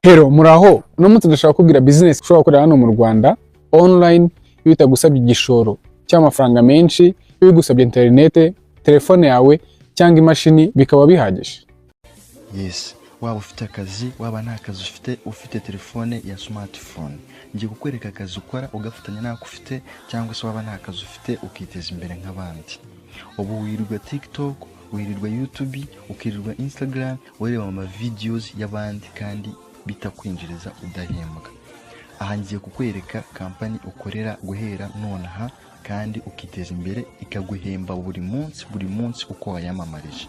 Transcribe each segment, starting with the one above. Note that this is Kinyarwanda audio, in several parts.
Hero muraho no munsi ndashaka kubwira business ushobora gukorera hano mu Rwanda online bitagusabye igishoro cy'amafaranga menshi, bigusabye internet, telefone yawe cyangwa imashini bikaba bihagije. Yes, waba ufite akazi, waba nta kazi ufite telefone ya smartphone. Ngiye kukwereka akazi ukora ugafatanya nako ufite, cyangwa se waba nta kazi ufite ukiteza imbere nk'abandi. Ubu wirirwa TikTok, wirirwa YouTube, ukirirwa Instagram, ureba ama videos y'abandi kandi bitakwinjiriza udahembwa. Aha ngiye kukwereka company ukorera guhera nonaha kandi ukiteza imbere ikaguhemba buri munsi uko wayamamarije.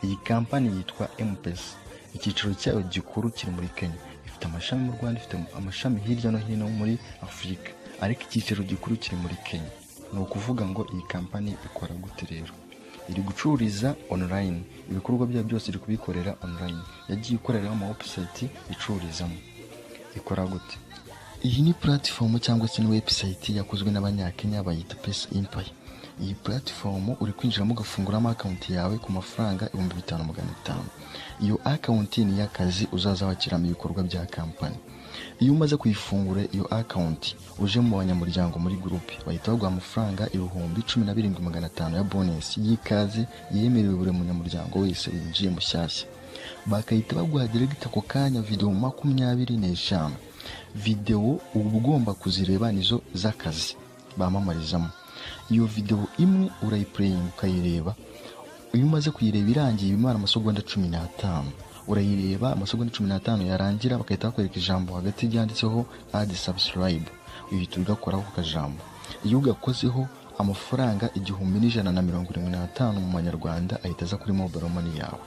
Iyi company yitwa M-Pesa. Icyiciro cyayo gikuru kiri muri Kenya. Ifite amashami mu Rwanda, ifite amashami hirya no hino muri Afrika, ariko icyiciro gikuru kiri muri Kenya. Ni ukuvuga ngo iyi company ikora gute rero? Iri gucururiza online, ibikorwa byayo byose iri kubikorera online. Yagiye ikorera mu website icururizamo. Ikora gute? Iyi ni platform cyangwa se ni website yakozwe n'abanyakenya bayita Pesa Empire. Iyi platform uri kwinjiramo ugafunguramo account yawe ku mafaranga 5500. Iyo account ni y'akazi uzaza wakiramo ibikorwa bya company. Iyo umaze kuyifungura iyo account uje mu banyamuryango muri group bahita baguha amafaranga 17500 ya bonus y'ikaze yemerewe buri munyamuryango wese winjiye mushyashya. Bakahita baguha direct ako kanya video 25. Video uba ugomba kuzireba nizo z'akazi bamamarizamo. Iyo video imwe urayiplaying ukayireba. Iyo umaze kuyireba irangiye bimara amasegonda 15. Urayireba amasegonda 15 yarangira bakahita bakwereka ijambo hagati ryanditseho add subscribe. Uhita ugakora ku kajambo. Iyo ugakozeho amafaranga 1175 mu manyarwanda ahita aza kuri mobile money yawe,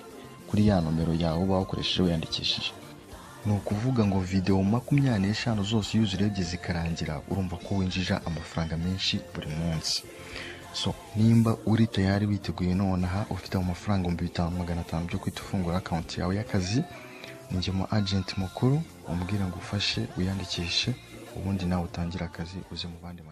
kuri ya nomero yawe bakoresheje wiyandikishije. Ni ukuvuga ngo video 25 zose iyo uzirebye zikarangira urumva ko winjije amafaranga menshi buri munsi. So nimba uri tayari witeguye nonaha ufite amafaranga 5500 byo kwita ufungura account yawe y'akazi, ninjye mu agent mukuru umbwira ngo ufashe wiyandikishe ubundi nawe utangira akazi uze mu bandi